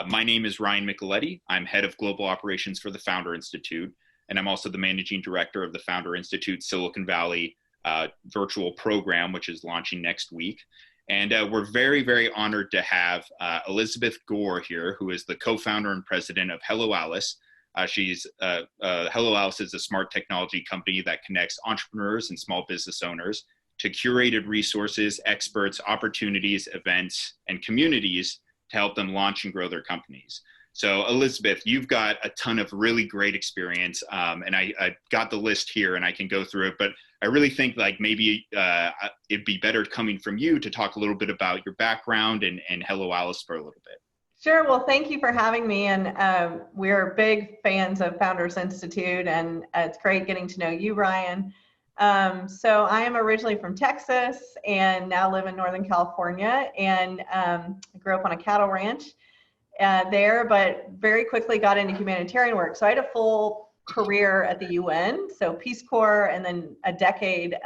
My name is Ryan Micheletti. I'm head of global operations for the Founder Institute, and I'm also the managing director of the Founder Institute Silicon Valley virtual program, which is launching next week. And we're very, very honored to have Elizabeth Gore here, who is the co-founder and president of Hello Alice. Hello Alice is a smart technology company that connects entrepreneurs and small business owners to curated resources, experts, opportunities, events, and communities to help them launch and grow their companies. So Elizabeth, you've got a ton of really great experience, and I got the list here and I can go through it, but I really think like maybe it'd be better coming from you to talk a little bit about your background and Hello Alice for a little bit. Sure. Well, thank you for having me. And we're big fans of Founders Institute, and it's great getting to know you, Ryan. So I am originally from Texas and now live in Northern California, and grew up on a cattle ranch there, but very quickly got into humanitarian work. So I had a full career at the UN, so Peace Corps, and then a decade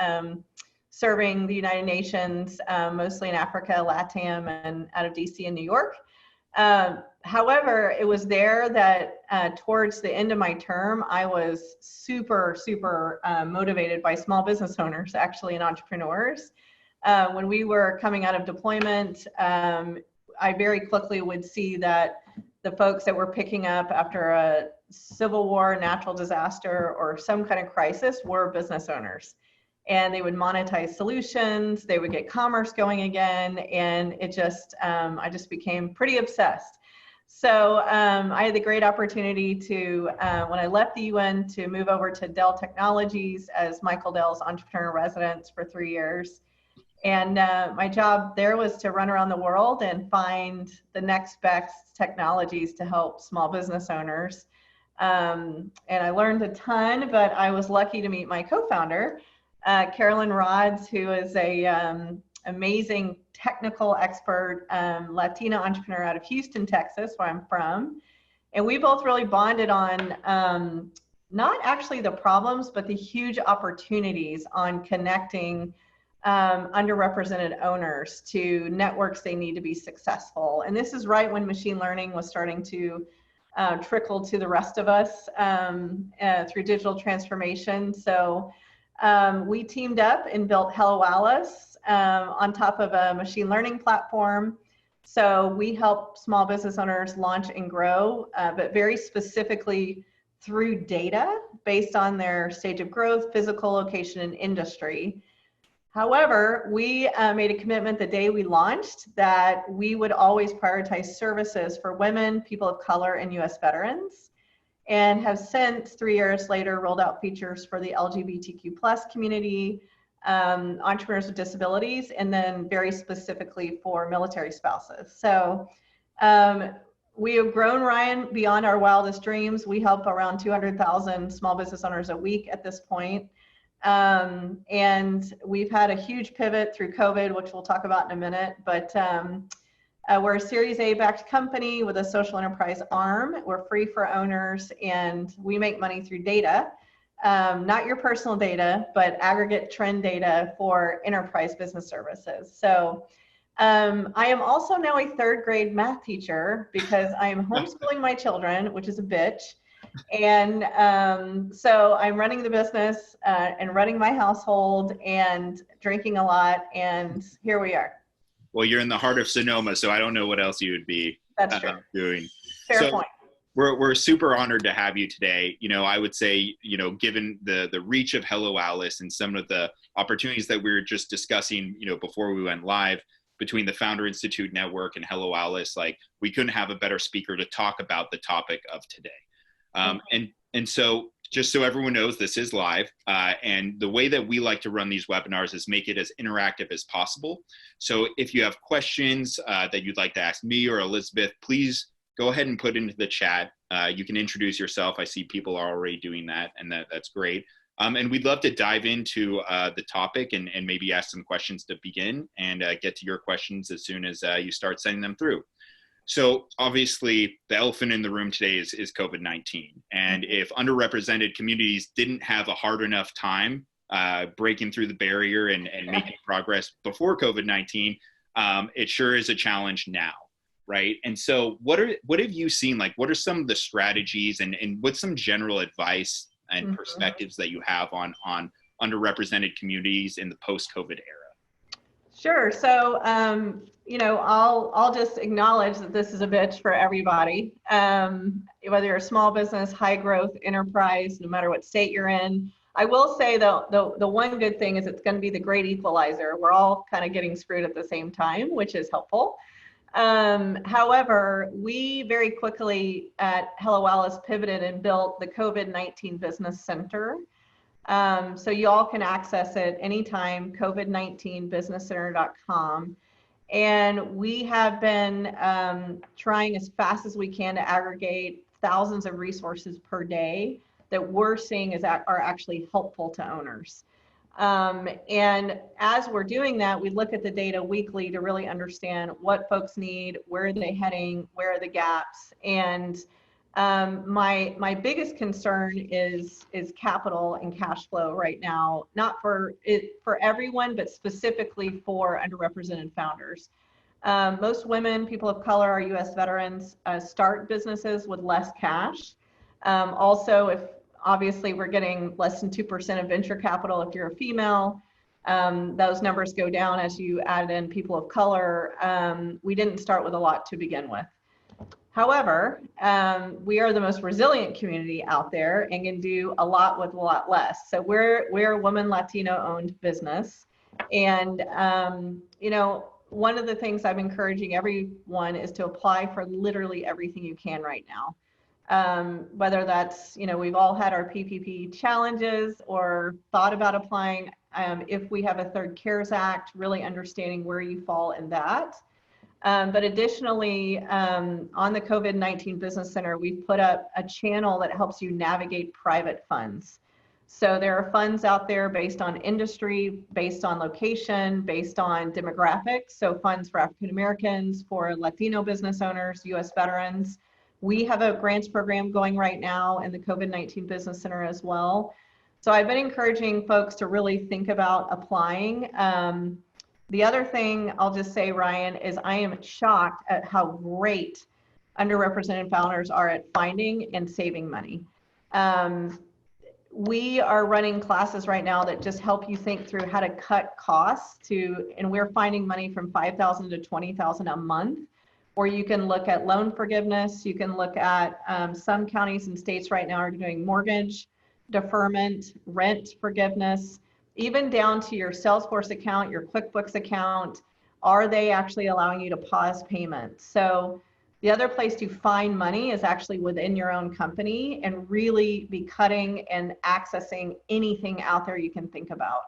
serving the United Nations, mostly in Africa, LATAM, and out of DC and New York. However, it was there that towards the end of my term, I was super motivated by small business owners, actually, and entrepreneurs. When we were coming out of deployment, I very quickly would see that the folks that were picking up after a civil war, natural disaster, or some kind of crisis were business owners. And they would monetize solutions, they would get commerce going again, and it just, I just became pretty obsessed. So I had the great opportunity to, when I left the UN, to move over to Dell Technologies as Michael Dell's entrepreneur in residence for 3 years. And my job there was to run around the world and find the next best technologies to help small business owners. And I learned a ton, but I was lucky to meet my co-founder, Carolyn Rods, who is a amazing technical expert, Latina entrepreneur out of Houston, Texas, where I'm from. And we both really bonded on not actually the problems, but the huge opportunities on connecting underrepresented owners to networks they need to be successful. And this is right when machine learning was starting to trickle to the rest of us through digital transformation. So we teamed up and built Hello Alice on top of a machine learning platform. So we help small business owners launch and grow, but very specifically through data based on their stage of growth, physical location, and industry. However, we made a commitment the day we launched that we would always prioritize services for women, people of color, and US veterans, and have since, 3 years later, rolled out features for the LGBTQ+ community, entrepreneurs with disabilities, and then very specifically for military spouses. So we have grown, Ryan, beyond our wildest dreams. We help around 200,000 small business owners a week at this point. And we've had a huge pivot through COVID, which we'll talk about in a minute, but we're a Series A backed company with a social enterprise arm. We're free for owners, and we make money through data, not your personal data, but aggregate trend data for enterprise business services. So I am also now a 3rd grade math teacher because I am homeschooling my children, which is a bitch. And so I'm running the business and running my household and drinking a lot, and here we are. Well, you're in the heart of Sonoma, so I don't know what else you would be doing. Fair point. We're super honored to have you today. You know, I would say, you know, given the reach of Hello Alice and some of the opportunities that we were just discussing, you know, before we went live between the Founder Institute Network and Hello Alice, like we couldn't have a better speaker to talk about the topic of today. And so just so everyone knows, this is live, and the way that we like to run these webinars is make it as interactive as possible. So if you have questions that you'd like to ask me or Elizabeth, please go ahead and put into the chat. You can introduce yourself. I see people are already doing that, and that's great. And we'd love to dive into the topic and maybe ask some questions to begin and get to your questions as soon as you start sending them through. So obviously the elephant in the room today is COVID-19. And if underrepresented communities didn't have a hard enough time breaking through the barrier and making progress before COVID-19, it sure is a challenge now. right? And so what have you seen? Like, what are some of the strategies and what's some general advice and perspectives that you have on underrepresented communities in the post-COVID era? Sure. So, I'll just acknowledge that this is a bitch for everybody. Whether you're a small business, high growth enterprise, no matter what state you're in. I will say the one good thing is it's going to be the great equalizer. We're all kind of getting screwed at the same time, which is helpful. However, we very quickly at Hello Alice pivoted and built the COVID-19 Business Center. So you all can access it anytime, covid19businesscenter.com. And we have been trying as fast as we can to aggregate thousands of resources per day that we're seeing are actually helpful to owners. And as we're doing that, we look at the data weekly to really understand what folks need, where are they heading, where are the gaps. And my biggest concern is capital and cash flow right now, not for everyone, but specifically for underrepresented founders. Most women, people of color, our U.S. veterans start businesses with less cash. Also, if obviously we're getting less than 2% of venture capital if you're a female, those numbers go down as you add in people of color. We didn't start with a lot to begin with. However, we are the most resilient community out there and can do a lot with a lot less. So we're a woman Latino-owned business, and one of the things I'm encouraging everyone is to apply for literally everything you can right now. Whether that's, we've all had our PPP challenges or thought about applying. If we have a third CARES Act, really understanding where you fall in that. But additionally, on the COVID-19 Business Center, we've put up a channel that helps you navigate private funds. So there are funds out there based on industry, based on location, based on demographics. So funds for African Americans, for Latino business owners, U.S. veterans. We have a grants program going right now in the COVID-19 Business Center as well. So I've been encouraging folks to really think about applying. The other thing I'll just say, Ryan, is I am shocked at how great underrepresented founders are at finding and saving money. We are running classes right now that just help you think through how to cut costs and we're finding money from $5,000 to $20,000 a month. Or you can look at loan forgiveness. You can look at some counties and states right now are doing mortgage deferment, rent forgiveness, even down to your Salesforce account, your QuickBooks account. Are they actually allowing you to pause payments? So the other place to find money is actually within your own company and really be cutting and accessing anything out there you can think about.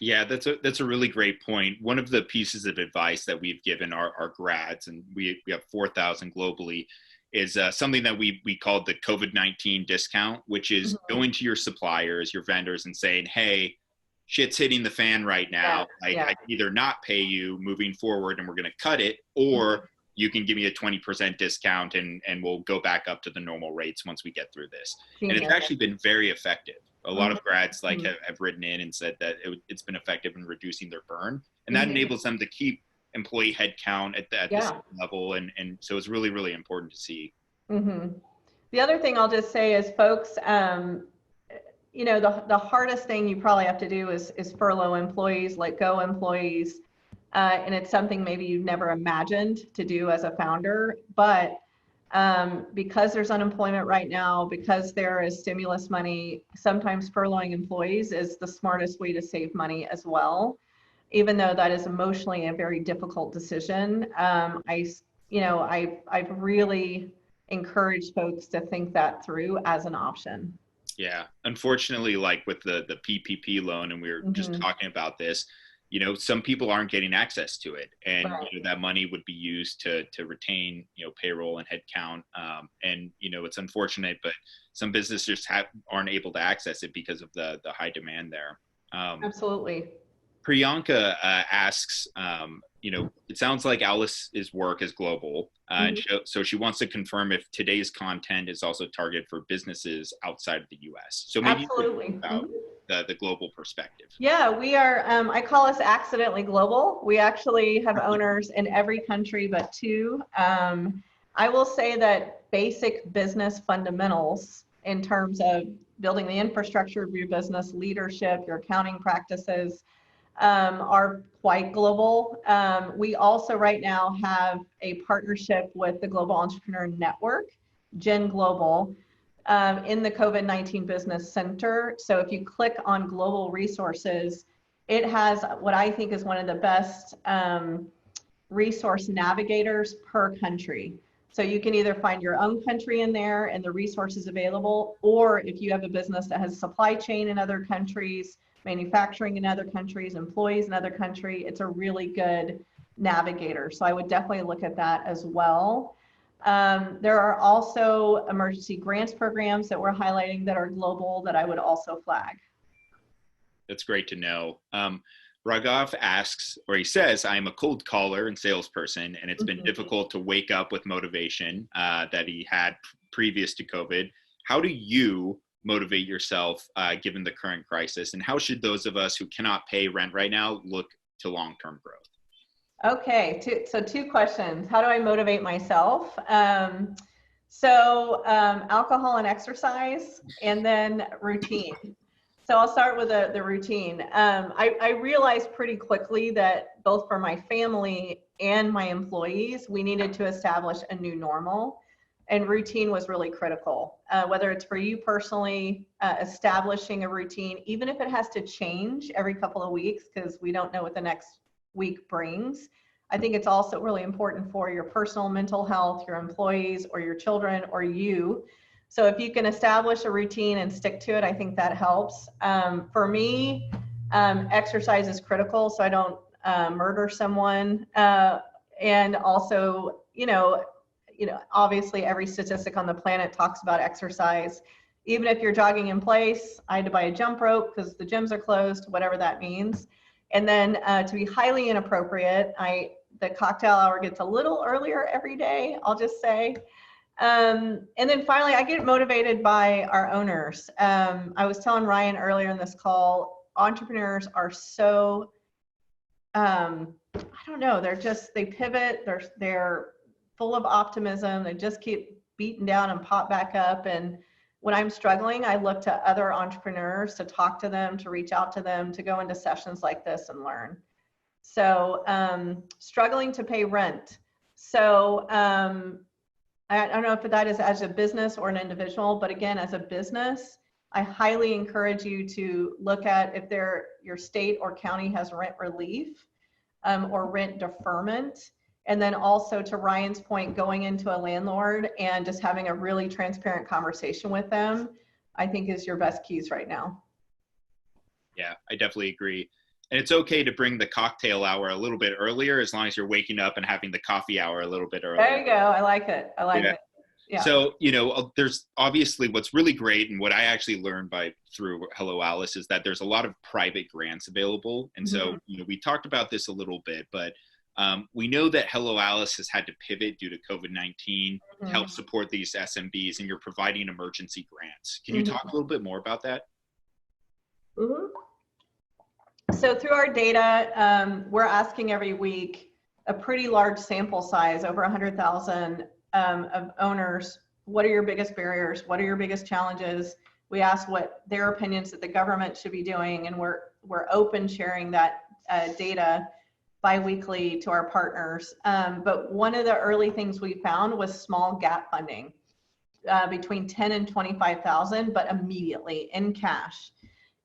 Yeah, that's a really great point. One of the pieces of advice that we've given our grads, and we have 4,000 globally, is something that we called the COVID-19 discount, which is going to your suppliers, your vendors, and saying, hey, shit's hitting the fan right now. I can either not pay you moving forward and we're going to cut it, or you can give me a 20% discount and we'll go back up to the normal rates once we get through this. And it's actually been very effective. A lot of grads have written in and said that it's been effective in reducing their burn, and that enables them to keep employee headcount at this level. And so it's really, really important to see. The other thing I'll just say is, folks, the hardest thing you probably have to do is furlough employees, let go employees. And it's something maybe you've never imagined to do as a founder, but because there's unemployment right now, because there is stimulus money, sometimes furloughing employees is the smartest way to save money as well. Even though that is emotionally a very difficult decision, I've really encouraged folks to think that through as an option. Yeah, unfortunately, like with the PPP loan, and we were just talking about this, some people aren't getting access to it, and that money would be used to retain, payroll and headcount. And it's unfortunate, but some businesses aren't able to access it because of the high demand there. Absolutely. Priyanka asks, it sounds like Alice's work is global, and so she wants to confirm if today's content is also targeted for businesses outside of the U.S. So maybe absolutely. the global perspective? Yeah, we are, I call us accidentally global. We actually have owners in every country but two. I will say that basic business fundamentals in terms of building the infrastructure of your business, leadership, your accounting practices, are quite global. We also right now have a partnership with the Global Entrepreneur Network, Gen Global, in the COVID-19 Business Center. So if you click on global resources, it has what I think is one of the best resource navigators per country. So you can either find your own country in there and the resources available, or if you have a business that has supply chain in other countries, manufacturing in other countries, employees in other countries, it's a really good navigator. So I would definitely look at that as well. There are also emergency grants programs that we're highlighting that are global that I would also flag. That's great to know. Raghav asks, or he says, I'm a cold caller and salesperson, and it's been difficult to wake up with motivation that he had previous to COVID. How do you motivate yourself given the current crisis? And how should those of us who cannot pay rent right now look to long-term growth? Okay, so two questions. How do I motivate myself? Alcohol and exercise, and then routine. So I'll start with the routine. I realized pretty quickly that both for my family and my employees, we needed to establish a new normal, and routine was really critical. Whether it's for you personally, establishing a routine, even if it has to change every couple of weeks because we don't know what the next week brings. I think it's also really important for your personal mental health, your employees or your children or you. So if you can establish a routine and stick to it, I think that helps. For me, exercise is critical so I don't murder someone. And also, obviously every statistic on the planet talks about exercise. Even if you're jogging in place, I had to buy a jump rope because the gyms are closed, whatever that means. And then to be highly inappropriate, the cocktail hour gets a little earlier every day, I'll just say. And then finally, I get motivated by our owners. I was telling Ryan earlier in this call, entrepreneurs are so, I don't know, they pivot, they're full of optimism, they just keep beaten down and pop back up. And when I'm struggling, I look to other entrepreneurs to talk to them, to reach out to them, to go into sessions like this and learn. So struggling to pay rent. So I don't know if that is as a business or an individual, but again, as a business, I highly encourage you to look at if your state or county has rent relief or rent deferment. And then also to Ryan's point, going into a landlord and just having a really transparent conversation with them, I think is your best keys right now. Yeah, I definitely agree. And it's okay to bring the cocktail hour a little bit earlier as long as you're waking up and having the coffee hour a little bit earlier. There you go. I like it. It. Yeah. So, there's obviously what's really great, and what I actually learned through Hello Alice is that there's a lot of private grants available. And so, we talked about this a little bit, but we know that Hello Alice has had to pivot due to COVID-19 to help support these SMBs, and you're providing emergency grants. Can you talk a little bit more about that? So through our data, we're asking every week a pretty large sample size, over 100,000 of owners, what are your biggest barriers? What are your biggest challenges? We ask what their opinions that the government should be doing, and we're open sharing that data bi-weekly to our partners. But one of the early things we found was small gap funding, between 10 and 25,000, but immediately in cash.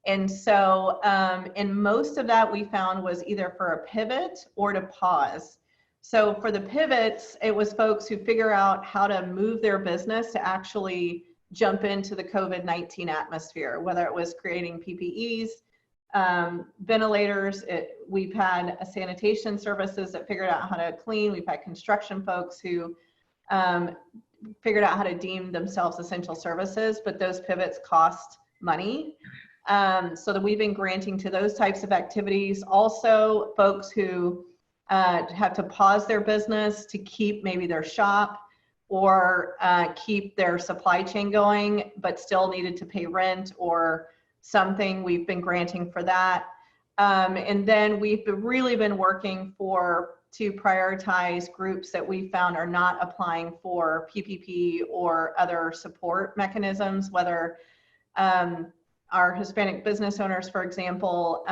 And so, and most of that we found was either for a pivot or to pause. So for the pivots, it was folks who figure out how to move their business to actually jump into the COVID-19 atmosphere, whether it was creating PPEs, ventilators. We've had sanitation services that figured out how to clean. We've had construction folks who figured out how to deem themselves essential services, but those pivots cost money. So that we've been granting to those types of activities. Also, folks who have to pause their business to keep maybe their shop or keep their supply chain going, but still needed to pay rent or something. We've been granting for that. And then we've really been working to prioritize groups that we found are not applying for PPP or other support mechanisms, whether our Hispanic business owners, for example,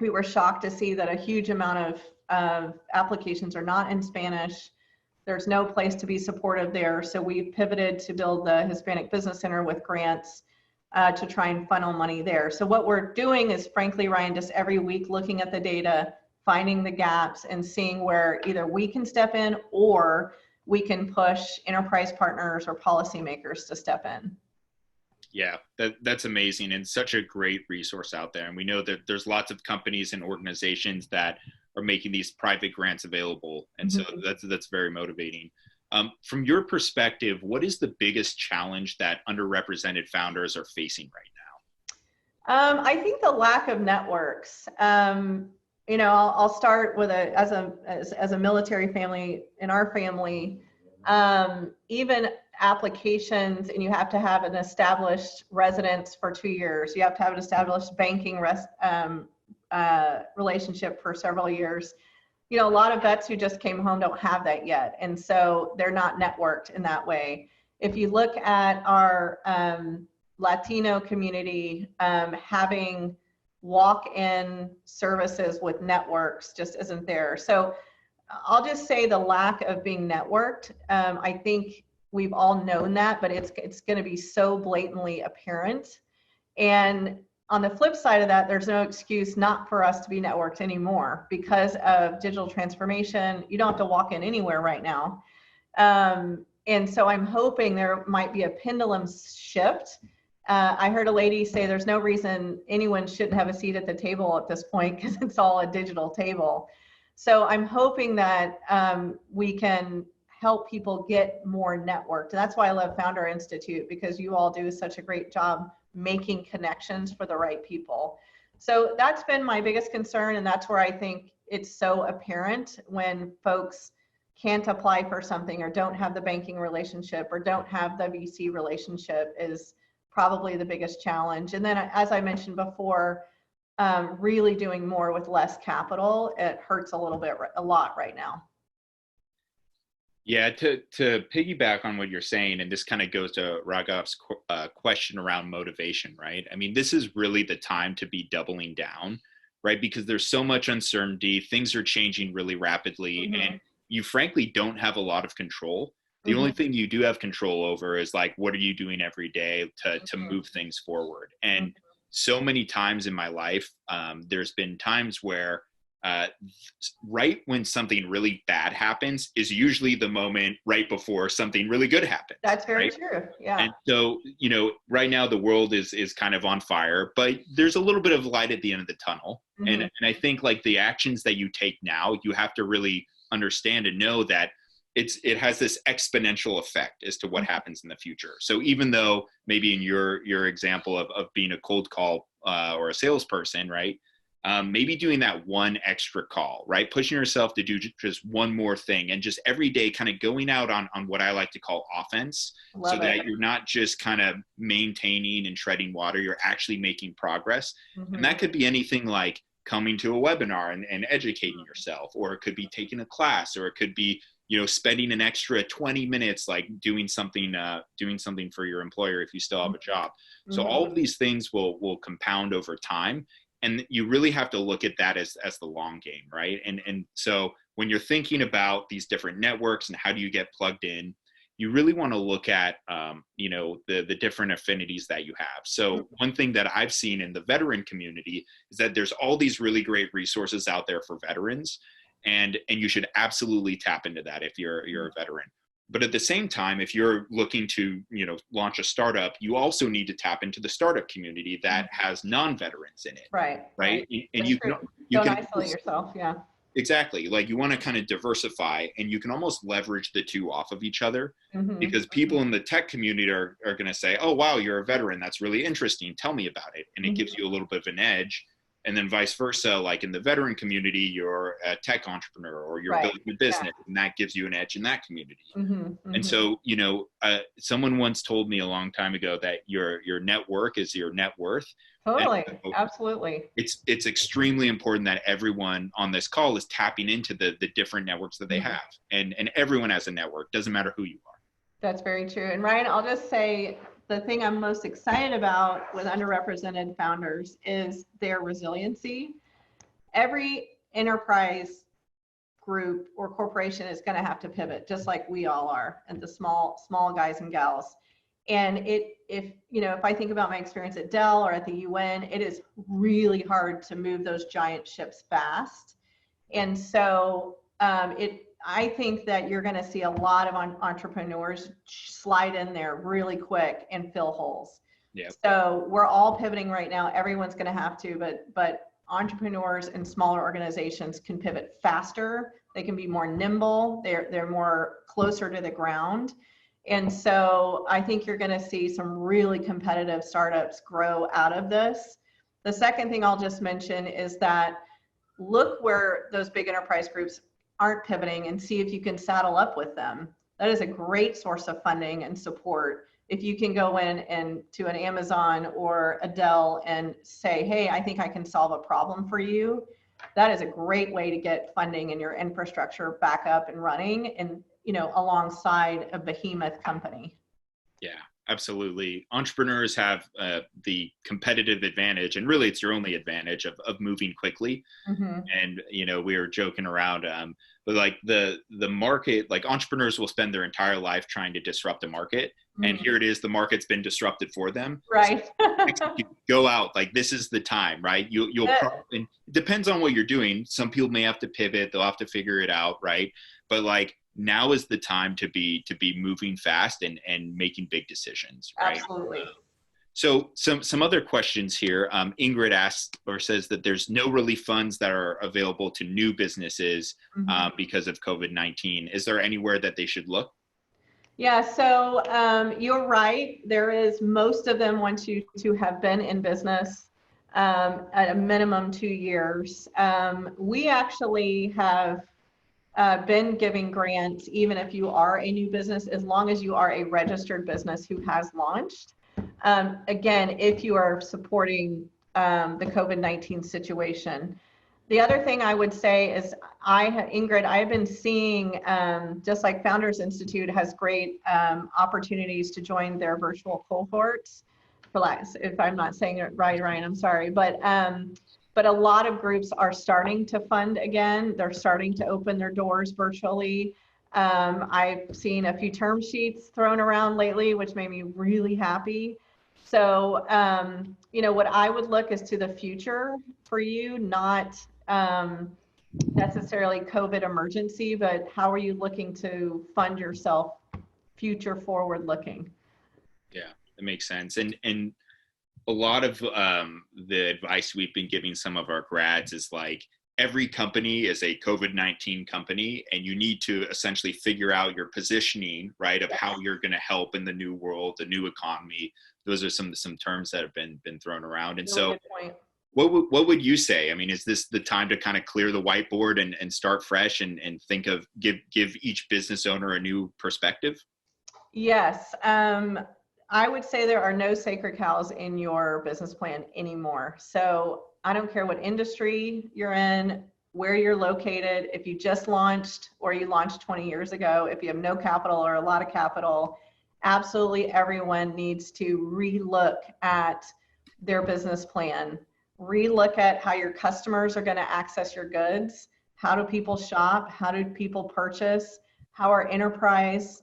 we were shocked to see that a huge amount of applications are not in Spanish. There's no place to be supportive there. So we pivoted to build the Hispanic Business Center with grants to try and funnel money there. So what we're doing is, frankly, Ryan, just every week looking at the data, finding the gaps and seeing where either we can step in or we can push enterprise partners or policymakers to step in. Yeah, that's amazing, and such a great resource out there. And we know that there's lots of companies and organizations that are making these private grants available. And so that's very motivating. From your perspective, what is the biggest challenge that underrepresented founders are facing right now? I think the lack of networks. I'll start with as a military family, in our family, even applications, and you have to have an established residence for 2 years. You have to have an established banking relationship for several years. A lot of vets who just came home don't have that yet. And so they're not networked in that way. If you look at our Latino community, having walk-in services with networks just isn't there. So I'll just say the lack of being networked. I think we've all known that, but it's going to be so blatantly apparent. And on the flip side of that, there's no excuse not for us to be networked anymore because of digital transformation. You don't have to walk in anywhere right now. And so I'm hoping there might be a pendulum shift. I heard a lady say there's no reason anyone shouldn't have a seat at the table at this point because it's all a digital table. So I'm hoping that we can help people get more networked. And that's why I love Founder Institute, because you all do such a great job making connections for the right people. So that's been my biggest concern. And that's where I think it's so apparent when folks can't apply for something or don't have the banking relationship or don't have the VC relationship is probably the biggest challenge. And then, as I mentioned before, really doing more with less capital, it hurts a lot right now. Yeah, to piggyback on what you're saying, and this kind of goes to Raghav's question around motivation, right? I mean, this is really the time to be doubling down, right? Because there's so much uncertainty, things are changing really rapidly, and you frankly don't have a lot of control. The only thing you do have control over is like, what are you doing every day to move things forward? And so many times in my life, there's been times where right when something really bad happens is usually the moment right before something really good happens. That's very true. Yeah. And so, right now the world is kind of on fire, but there's a little bit of light at the end of the tunnel. And I think like the actions that you take now, you have to really understand and know that it has this exponential effect as to what happens in the future. So even though maybe in your example of being a cold call or a salesperson, right? Maybe doing that one extra call, right? Pushing yourself to do just one more thing and just every day kind of going out on what I like to call offense. Love so that you're not just kind of maintaining and treading water, you're actually making progress. And that could be anything like coming to a webinar and educating yourself, or it could be taking a class, or it could be, spending an extra 20 minutes, like doing something for your employer if you still have a job. So all of these things will compound over time. And you really have to look at that as the long game, right? And so when you're thinking about these different networks and how do you get plugged in, you really want to look at, the different affinities that you have. So one thing that I've seen in the veteran community is that there's all these really great resources out there for veterans, and you should absolutely tap into that if you're a veteran. But at the same time, if you're looking to, launch a startup, you also need to tap into the startup community that has non-veterans in it. Right. And you can isolate yourself. Yeah. Exactly. Like you want to kind of diversify, and you can almost leverage the two off of each other, because people in the tech community are going to say, oh, wow, you're a veteran. That's really interesting. Tell me about it. And it gives you a little bit of an edge. And then vice versa, like in the veteran community, you're a tech entrepreneur or you're Right. building a business, and that gives you an edge in that community. And Mm-hmm. so, someone once told me a long time ago that your network is your net worth. Totally. And so Absolutely. it's extremely important that everyone on this call is tapping into the different networks that they Mm-hmm. have, and everyone has a network, doesn't matter who you are. That's very true. And Ryan, I'll just say the thing I'm most excited about with underrepresented founders is their resiliency. Every enterprise group or corporation is going to have to pivot, just like we all are, and the small guys and gals. And if I think about my experience at Dell or at the UN, it is really hard to move those giant ships fast. And so I think that you're going to see a lot of entrepreneurs slide in there really quick and fill holes. Yeah. So we're all pivoting right now. Everyone's going to have to, but entrepreneurs and smaller organizations can pivot faster. They can be more nimble. They're more closer to the ground. And so I think you're going to see some really competitive startups grow out of this. The second thing I'll just mention is that look where those big enterprise groups aren't pivoting and see if you can saddle up with them. That is a great source of funding and support. If you can go in and to an Amazon or a Dell and say, hey, I think I can solve a problem for you, that is a great way to get funding and your infrastructure back up and running, and alongside a behemoth company. Yeah, absolutely. Entrepreneurs have the competitive advantage, and really it's your only advantage of moving quickly. Mm-hmm. And we were joking around, but like the market, like entrepreneurs will spend their entire life trying to disrupt the market, and here it is, the market's been disrupted for them. Right. So go out, like this is the time, right? You'll probably, it depends on what you're doing. Some people may have to pivot, they'll have to figure it out, right? But like now is the time to be moving fast and making big decisions, right? Absolutely. So some other questions here. Ingrid asked or says that there's no relief funds that are available to new businesses because of COVID-19. Is there anywhere that they should look? Yeah, so you're right. There is, most of them want you to have been in business at a minimum 2 years. We actually have been giving grants even if you are a new business, as long as you are a registered business who has launched. Again, if you are supporting the COVID-19 situation. The other thing I would say is, Ingrid, I've been seeing, just like Founders Institute has great opportunities to join their virtual cohorts, if I'm not saying it right, Ryan, I'm sorry. But a lot of groups are starting to fund again. They're starting to open their doors virtually. I've seen a few term sheets thrown around lately, which made me really happy. So, what I would look is to the future for you, not necessarily COVID emergency, but how are you looking to fund yourself future forward looking? Yeah, that makes sense. And a lot of the advice we've been giving some of our grads is like, every company is a COVID-19 company, and you need to essentially figure out your positioning, right, of how you're going to help in the new world, the new economy. Those are some terms that have been thrown around. And so what would you say? I mean, is this the time to kind of clear the whiteboard and start fresh and think of give each business owner a new perspective? Yes. I would say there are no sacred cows in your business plan anymore. So I don't care what industry you're in, where you're located, if you just launched or you launched 20 years ago, if you have no capital or a lot of capital, absolutely everyone needs to relook at their business plan, relook at how your customers are going to access your goods. How do people shop? How do people purchase? How are enterprise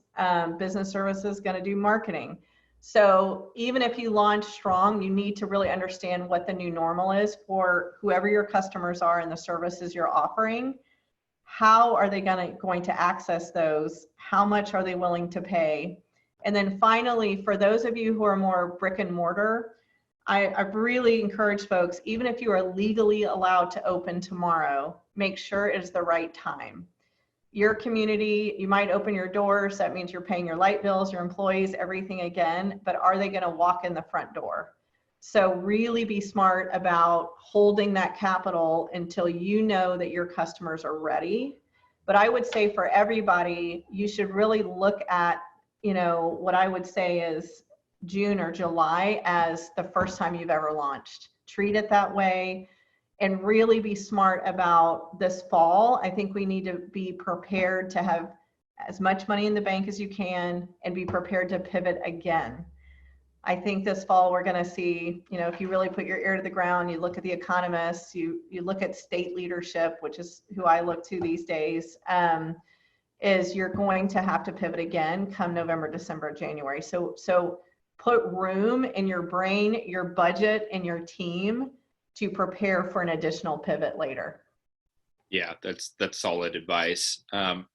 business services going to do marketing? So even if you launch strong, you need to really understand what the new normal is for whoever your customers are and the services you're offering. How are they going to access those? How much are they willing to pay? And then finally, for those of you who are more brick and mortar, I've really encouraged folks, even if you are legally allowed to open tomorrow, make sure it is the right time. Your community, you might open your doors. That means you're paying your light bills, your employees, everything again, but are they going to walk in the front door? So really be smart about holding that capital until you know that your customers are ready. But I would say for everybody, you should really look at, what I would say is June or July as the first time you've ever launched. Treat it that way and really be smart about this fall. I think we need to be prepared to have as much money in the bank as you can and be prepared to pivot again. I think this fall we're going to see, if you really put your ear to the ground, you look at the economists, you look at state leadership, which is who I look to these days, is you're going to have to pivot again come November, December, January. So put room in your brain, your budget, and your team to prepare for an additional pivot later. Yeah, that's solid advice.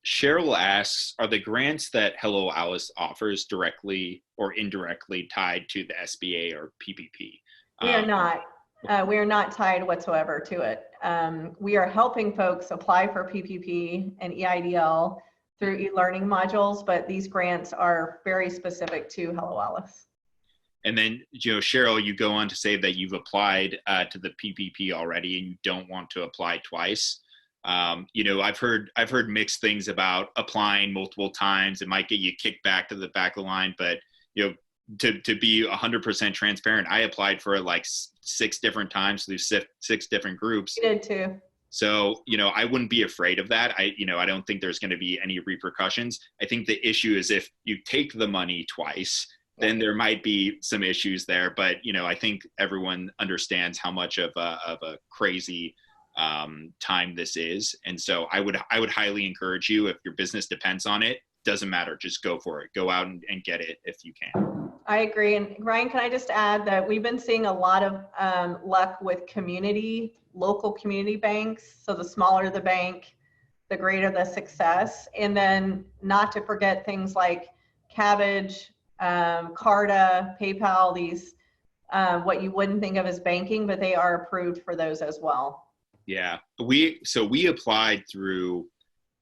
Cheryl asks, are the grants that Hello Alice offers directly or indirectly tied to the SBA or PPP? We are not. We are not tied whatsoever to it. We are helping folks apply for PPP and EIDL through e-learning modules, but these grants are very specific to Hello Alice. And then, Cheryl, you go on to say that you've applied to the PPP already and you don't want to apply twice. I've heard mixed things about applying multiple times. It might get you kicked back to the back of the line, but to be 100% transparent, I applied for it like 6 different times through 6 different groups. You did too. So, I wouldn't be afraid of that. I don't think there's going to be any repercussions. I think the issue is if you take the money twice, then there might be some issues there. But, I think everyone understands how much of a crazy time this is. And so I would highly encourage you, if your business depends on it, doesn't matter, just go for it. Go out and get it if you can. I agree. And Ryan, can I just add that we've been seeing a lot of luck with local community banks. So the smaller the bank, the greater the success. And then not to forget things like Cabbage, Carta, PayPal, these what you wouldn't think of as banking, but they are approved for those as well. Yeah, we applied through,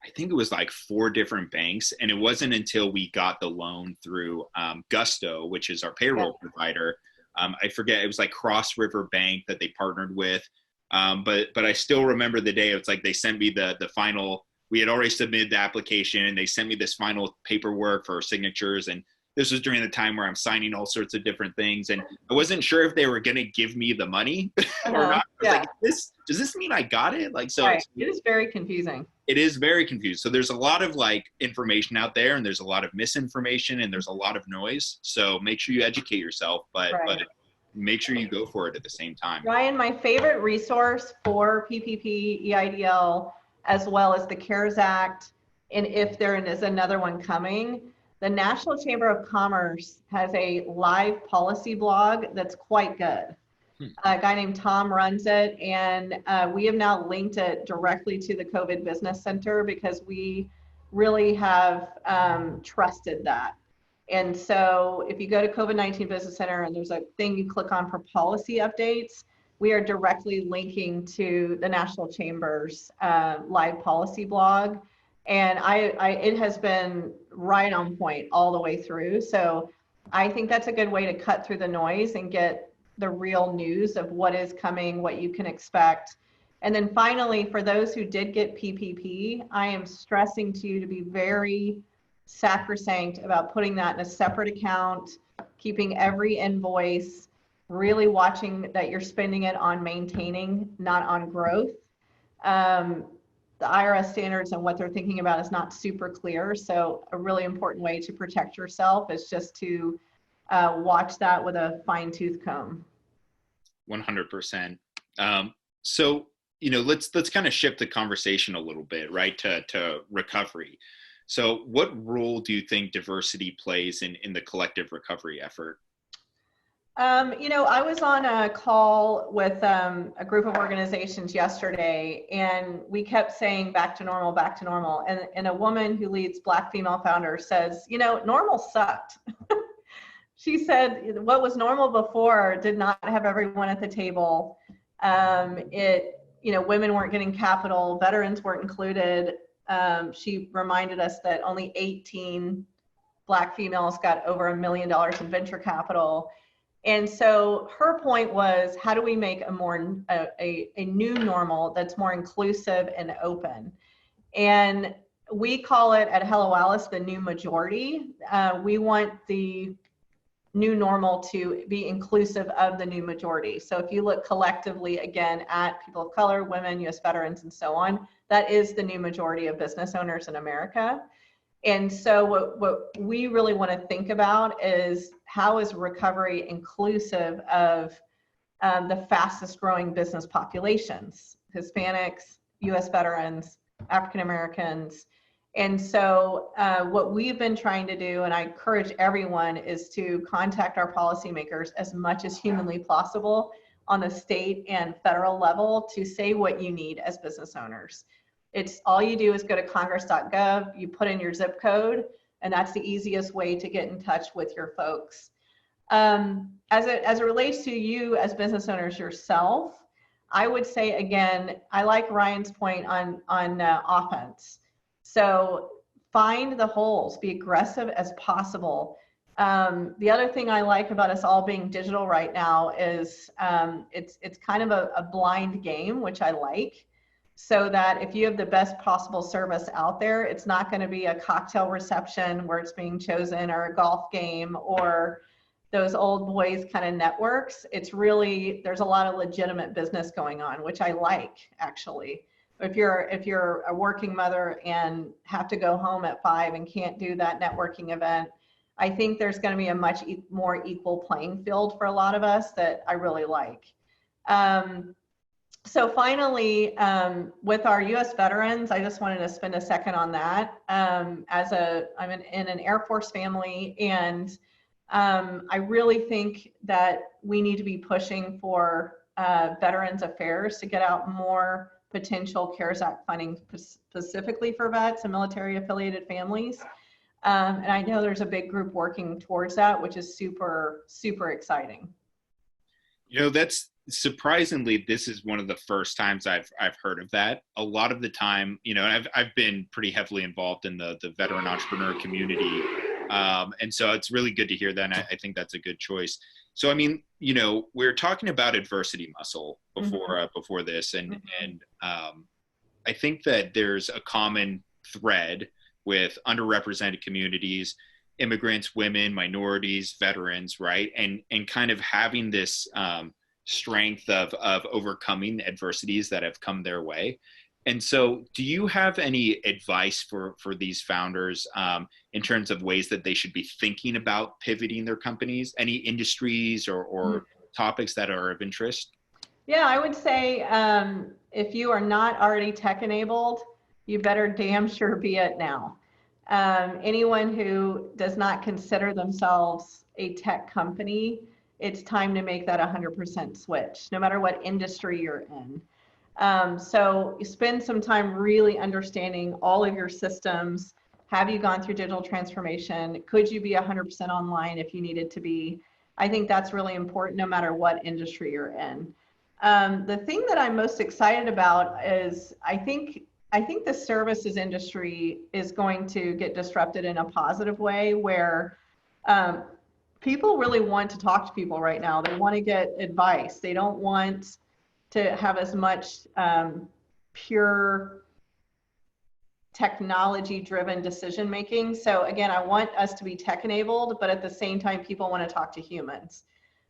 I think it was like 4 different banks, and it wasn't until we got the loan through Gusto, which is our payroll provider. I forget, it was like Cross River Bank that they partnered with. But I still remember the day. It's like they sent me the final. We had already submitted the application, and they sent me this final paperwork for signatures. And this was during the time where I'm signing all sorts of different things, and I wasn't sure if they were going to give me the money or not. I was like, does this mean I got it? Like, so right. It is very confusing. It is very confusing. So there's a lot of like information out there, and there's a lot of misinformation, and there's a lot of noise. So make sure you educate yourself, but make sure you go for it at the same time. Ryan, my favorite resource for PPP, EIDL, as well as the CARES Act, and if there is another one coming, the National Chamber of Commerce has a live policy blog that's quite good. A guy named Tom runs it, and we have now linked it directly to the COVID Business Center because we really have trusted that. And so if you go to COVID-19 Business Center and there's a thing you click on for policy updates, we are directly linking to the National Chamber's live policy blog. And it has been right on point all the way through. So I think that's a good way to cut through the noise and get the real news of what is coming, what you can expect. And then finally, for those who did get PPP, I am stressing to you to be very sacrosanct about putting that in a separate account, keeping every invoice, really watching that you're spending it on maintaining, not on growth. The IRS standards and what they're thinking about is not super clear. So a really important way to protect yourself is just to watch that with a fine-tooth comb. 100%. So, let's kind of shift the conversation a little bit, right, to recovery. So what role do you think diversity plays in the collective recovery effort? I was on a call with a group of organizations yesterday, and we kept saying back to normal, back to normal. And a woman who leads Black female founders says, normal sucked. She said what was normal before did not have everyone at the table. Women weren't getting capital, veterans weren't included. She reminded us that only 18 Black females got over $1 million in venture capital. And so her point was, how do we make a new normal that's more inclusive and open? And we call it at Hello Alice the new majority. We want the new normal to be inclusive of the new majority. So if you look collectively again at people of color, women, US veterans, and so on, that is the new majority of business owners in America. And so what we really want to think about is, how is recovery inclusive of the fastest growing business populations, Hispanics, US veterans, African Americans. And so what we've been trying to do, and I encourage everyone, is to contact our policymakers as much as humanly possible on the state and federal level to say what you need as business owners. It's all you do is go to congress.gov, you put in your zip code, and that's the easiest way to get in touch with your folks. As it relates to you as business owners yourself, I would say, again, I like Ryan's point on offense. So find the holes, be aggressive as possible. The other thing I like about us all being digital right now is it's kind of a blind game, which I like. So that if you have the best possible service out there, it's not going to be a cocktail reception where it's being chosen, or a golf game, or those old boys kind of networks. It's really, there's a lot of legitimate business going on, which I like, actually. If you're a working mother and have to go home at 5 and can't do that networking event, I think there's going to be a much more equal playing field for a lot of us that I really like. So finally, with our U.S. veterans, I just wanted to spend a second on that. I'm in an Air Force family, and I really think that we need to be pushing for Veterans Affairs to get out more potential CARES Act funding specifically for vets and military affiliated families. And I know there's a big group working towards that, which is super, super exciting. You know, that's surprisingly, this is one of the first times I've heard of that. A lot of the time, you know, I've been pretty heavily involved in the veteran entrepreneur community. And so it's really good to hear that. And I think that's a good choice. So, I mean, you know, we're talking about adversity muscle before this. And I think that there's a common thread with underrepresented communities, immigrants, women, minorities, veterans, right? And kind of having this strength of overcoming adversities that have come their way. And so do you have any advice for these founders in terms of ways that they should be thinking about pivoting their companies? Any industries or topics that are of interest? Yeah, I would say if you are not already tech enabled, you better damn sure be it now. Anyone who does not consider themselves a tech company, it's time to make that 100% switch, no matter what industry you're in. So you spend some time really understanding all of your systems. Have you gone through digital transformation? Could you be 100% online if you needed to be? I think that's really important no matter what industry you're in. The thing that I'm most excited about is I think the services industry is going to get disrupted in a positive way, where people really want to talk to people right now. They want to get advice. They don't want to have as much pure technology-driven decision making. So again, I want us to be tech-enabled, but at the same time, people want to talk to humans.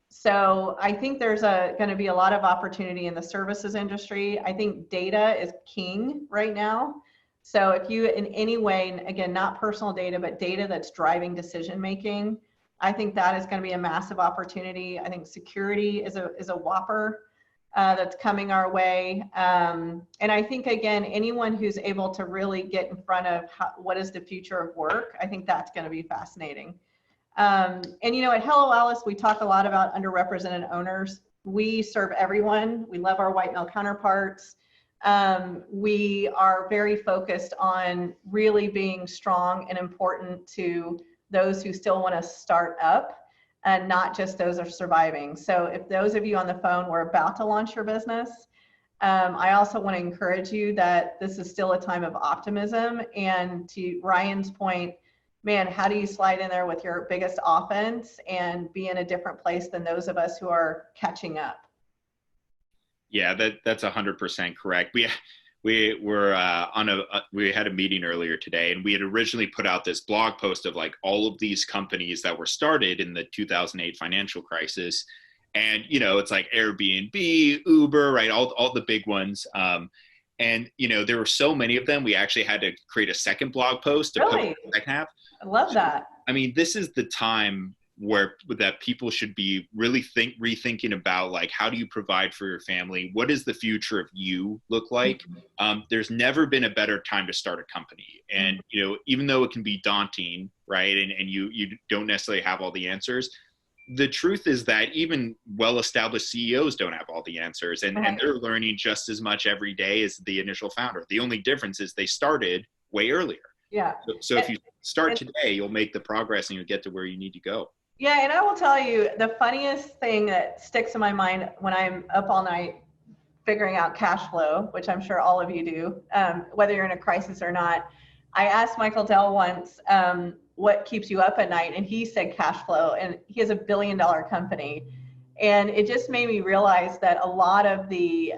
So I think there's going to be a lot of opportunity in the services industry. I think data is king right now. So if you in any way, again, not personal data, but data that's driving decision making, I think that is going to be a massive opportunity. I think security is a whopper that's coming our way. And I think, again, anyone who's able to really get in front of what is the future of work, I think that's going to be fascinating. And, you know, at Hello Alice, we talk a lot about underrepresented owners. We serve everyone. We love our white male counterparts. We are very focused on really being strong and important to those who still want to start up, and not just those are surviving. So if those of you on the phone were about to launch your business, I also want to encourage you that this is still a time of optimism. And to Ryan's point, man, how do you slide in there with your biggest offense and be in a different place than those of us who are catching up? Yeah, that's 100% correct. We were we had a meeting earlier today, and we had originally put out this blog post of like all of these companies that were started in the 2008 financial crisis, and it's like Airbnb, Uber, right, all the big ones. And there were so many of them, we actually had to create a second blog post to put in Really? the second half. I love So, that. I mean, this is the time where that people should be really rethinking about, like, how do you provide for your family? What does the future of you look like? There's never been a better time to start a company. And, even though it can be daunting, right, and you don't necessarily have all the answers, the truth is that even well-established CEOs don't have all the answers, and they're learning just as much every day as the initial founder. The only difference is they started way earlier. Yeah. So if you start today, you'll make the progress and you'll get to where you need to go. Yeah, and I will tell you the funniest thing that sticks in my mind when I'm up all night figuring out cash flow, which I'm sure all of you do, whether you're in a crisis or not. I asked Michael Dell once, what keeps you up at night? And he said cash flow, and he has $1 billion company. And it just made me realize that a lot of the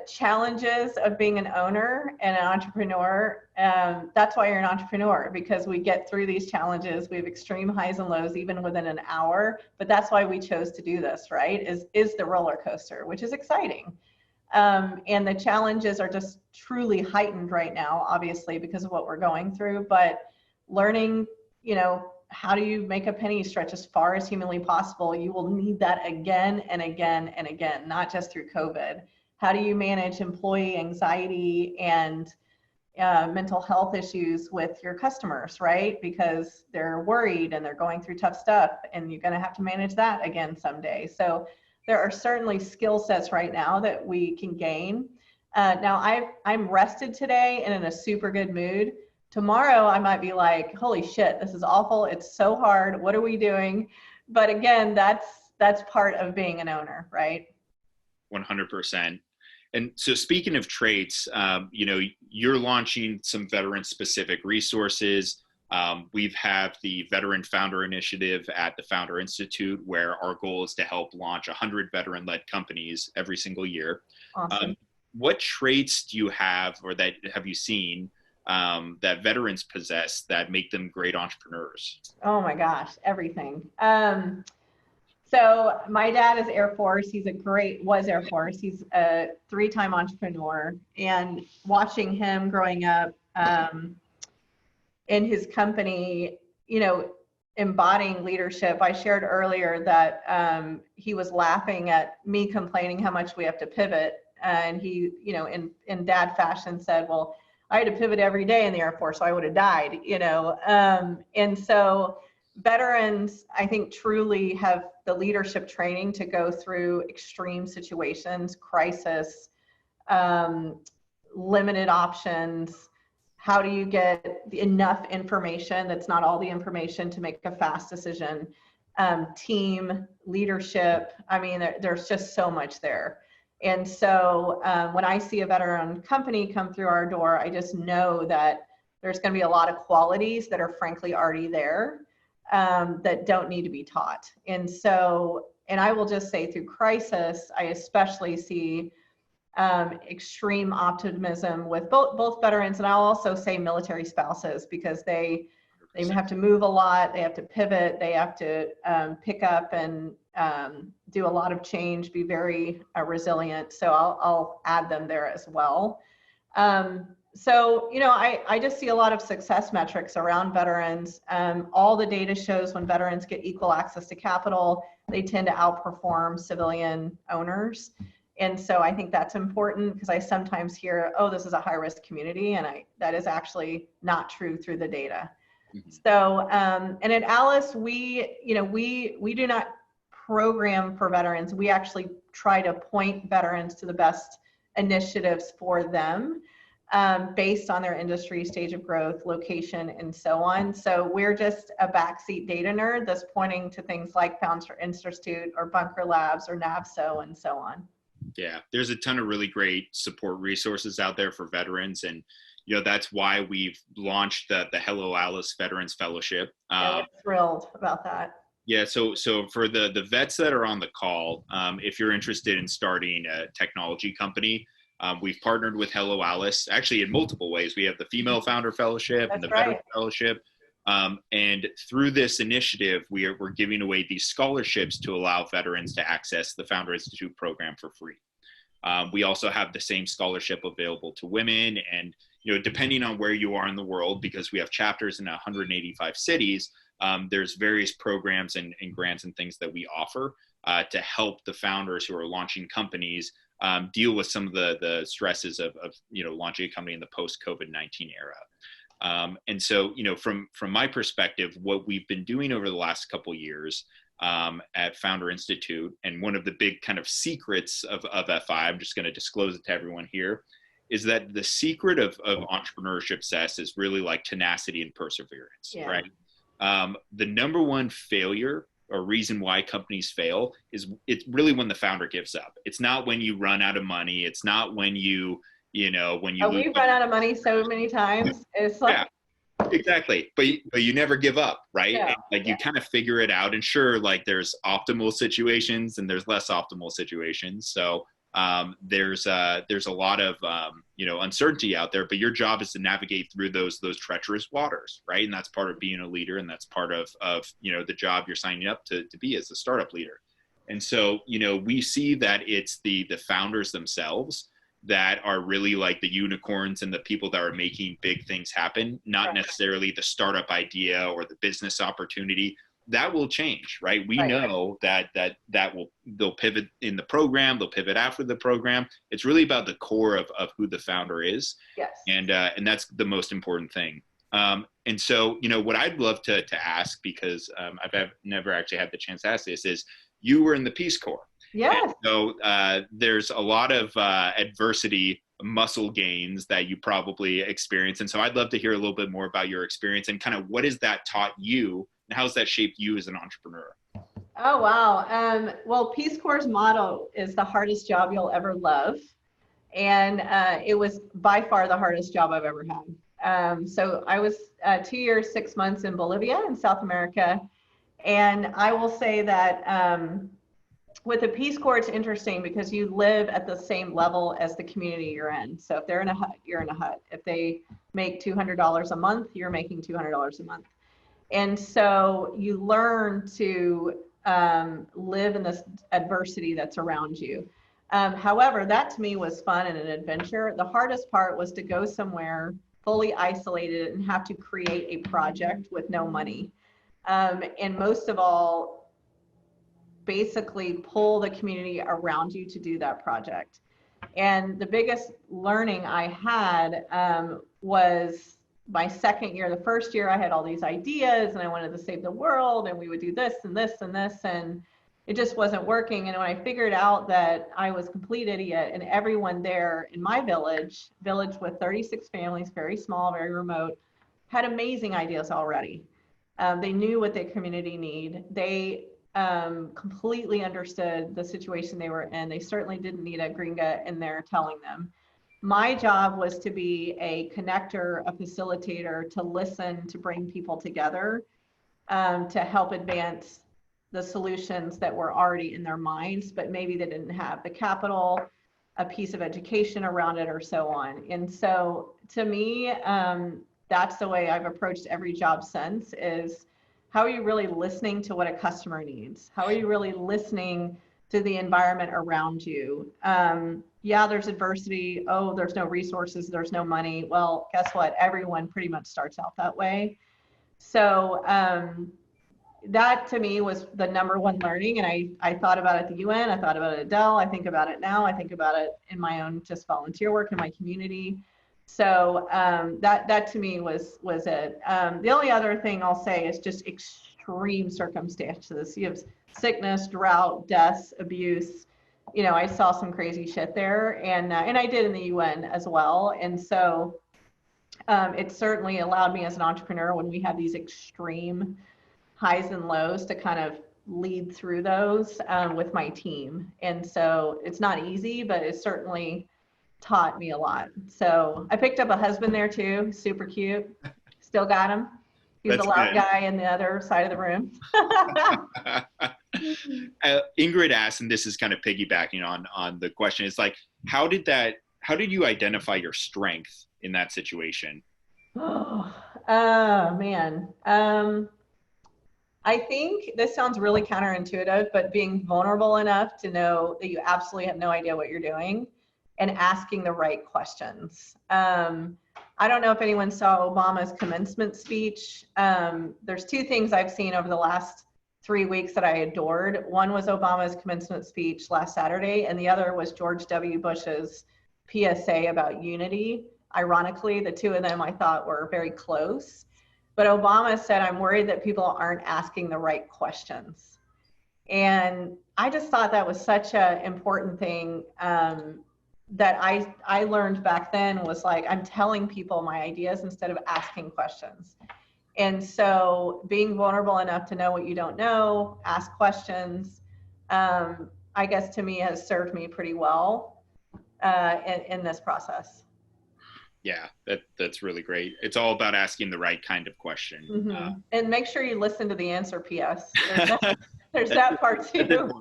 challenges of being an owner and an entrepreneur, that's why you're an entrepreneur, because we get through these challenges. We have extreme highs and lows even within an hour, but that's why we chose to do this, right? Is the roller coaster, which is exciting. And the challenges are just truly heightened right now, obviously, because of what we're going through, but learning, how do you make a penny stretch as far as humanly possible? You will need that again and again and again, not just through COVID. How do you manage employee anxiety and mental health issues with your customers, right? Because they're worried and they're going through tough stuff, and you're going to have to manage that again someday. So there are certainly skill sets right now that we can gain. Now I'm rested today and in a super good mood. Tomorrow I might be like, holy shit, this is awful. It's so hard. What are we doing? But again, that's part of being an owner, right? 100%. And so speaking of traits, you're launching some veteran-specific resources. We've had the Veteran Founder Initiative at the Founder Institute, where our goal is to help launch 100 veteran-led companies every single year. Awesome. What traits do you have, or that have you seen, that veterans possess that make them great entrepreneurs? Oh my gosh, everything. So my dad is Air Force. Was Air Force. He's a 3-time entrepreneur, and watching him growing up in his company, embodying leadership. I shared earlier that he was laughing at me complaining how much we have to pivot. And he, in dad fashion said, well, I had to pivot every day in the Air Force, so I would have died, And so veterans, I think, truly have the leadership training to go through extreme situations, crisis, limited options. How do you get enough information that's not all the information to make a fast decision? Team, leadership. I mean, there's just so much there. And so when I see a veteran company come through our door, I just know that there's going to be a lot of qualities that are frankly already there that don't need to be taught. And so, and I will just say through crisis, I especially see extreme optimism with both veterans, and I'll also say military spouses, because they have to move a lot, they have to pivot, they have to pick up and do a lot of change, be very resilient. So I'll add them there as well. So, I just see a lot of success metrics around veterans. All the data shows when veterans get equal access to capital, they tend to outperform civilian owners. And so I think that's important, because I sometimes hear, oh, this is a high risk community. And that is actually not true through the data. Mm-hmm. So, and at Alice, we do not program for veterans. We actually try to point veterans to the best initiatives for them, based on their industry, stage of growth, location, and so on. So we're just a backseat data nerd that's pointing to things like Founder Institute or Bunker Labs or NAVSO and so on. Yeah, there's a ton of really great support resources out there for veterans. And, that's why we've launched the Hello Alice Veterans Fellowship. Yeah, we're thrilled about that. Yeah, so for the vets that are on the call, if you're interested in starting a technology company, we've partnered with Hello Alice actually in multiple ways. We have the Female Founder Fellowship and That's the right. Veteran Fellowship. And through this initiative, we're giving away these scholarships to allow veterans to access the Founder Institute program for free. We also have the same scholarship available to women, and depending on where you are in the world, because we have chapters in 185 cities, there's various programs and grants and things that we offer to help the founders who are launching companies deal with some of the stresses of launching a company in the post-COVID-19 era. And so, from my perspective, what we've been doing over the last couple of years at Founder Institute, and one of the big kind of secrets of FI, I'm just going to disclose it to everyone here, is that the secret of entrepreneurship success is really like tenacity and perseverance, right? The number one failure or reason why companies fail is it's really when the founder gives up. It's not when you run out of money. It's not when we've run out of money so many times. It's like, yeah. Exactly. But you never give up, right? Yeah. And, like, you kind of figure it out. And sure, like, there's optimal situations and there's less optimal situations. So there's a lot of uncertainty out there, but your job is to navigate through those treacherous waters, right? And that's part of being a leader, and that's part of the job you're signing up to be as a startup leader. And so we see that it's the founders themselves that are really like the unicorns and the people that are making big things happen, not necessarily the startup idea or the business opportunity. That will change, right? We know that they'll pivot in the program, they'll pivot after the program. It's really about the core of who the founder is. Yes. And that's the most important thing. And so, what I'd love to ask, because I've never actually had the chance to ask this, is you were in the Peace Corps. Yes. And so there's a lot of adversity, muscle gains that you probably experience. And so I'd love to hear a little bit more about your experience and kind of what has that taught you and how has that shaped you as an entrepreneur? Oh, wow. Well, Peace Corps' motto is the hardest job you'll ever love. And it was by far the hardest job I've ever had. So I was 2 years, 6 months in Bolivia in South America. And I will say that with the Peace Corps, it's interesting because you live at the same level as the community you're in. So if they're in a hut, you're in a hut. If they make $200 a month, you're making $200 a month. And so you learn to live in this adversity that's around you. However, that to me was fun and an adventure. The hardest part was to go somewhere fully isolated and have to create a project with no money. And most of all, basically pull the community around you to do that project. And the biggest learning I had was my second year. The first year I had all these ideas and I wanted to save the world and we would do this and this and this, and it just wasn't working. And when I figured out that I was a complete idiot and everyone there in my village with 36 families, very small, very remote, had amazing ideas already. They knew what their community needed. They completely understood the situation they were in. They certainly didn't need a gringa in there telling them. My job was to be a connector, a facilitator, to listen, to bring people together, to help advance the solutions that were already in their minds, but maybe they didn't have the capital, a piece of education around it, or so on. And so to me, that's the way I've approached every job since, is how are you really listening to what a customer needs? How are you really listening to the environment around you? Yeah, there's adversity. Oh, there's no resources. There's no money. Well, guess what? Everyone pretty much starts out that way. So that to me was the number one learning. And I thought about it at the UN. I thought about it at Dell. I think about it now. I think about it in my own just volunteer work in my community. So that to me was it. The only other thing I'll say is just extreme circumstances. You have sickness, drought, deaths, abuse. I saw some crazy shit there, and I did in the UN as well. And so it certainly allowed me as an entrepreneur, when we have these extreme highs and lows, to kind of lead through those with my team. And so it's not easy, but it certainly taught me a lot. So I picked up a husband there too, super cute. Still got him. He's the That's loud good. guy in the other side of the room. Ingrid asked, and this is kind of piggybacking on the question, it's like, how did you identify your strength in that situation? Oh man. I think this sounds really counterintuitive, but being vulnerable enough to know that you absolutely have no idea what you're doing and asking the right questions. I don't know if anyone saw Obama's commencement speech. There's two things I've seen over the last 3 weeks that I adored. One was Obama's commencement speech last Saturday, and the other was George W. Bush's PSA about unity. Ironically, the two of them I thought were very close. But Obama said, I'm worried that people aren't asking the right questions. And I just thought that was such an important thing that I learned back then was like, I'm telling people my ideas instead of asking questions. And so being vulnerable enough to know what you don't know, ask questions, I guess to me has served me pretty well in this process. Yeah, that's really great. It's all about asking the right kind of question. Mm-hmm. And make sure you listen to the answer, P.S. There's that part too.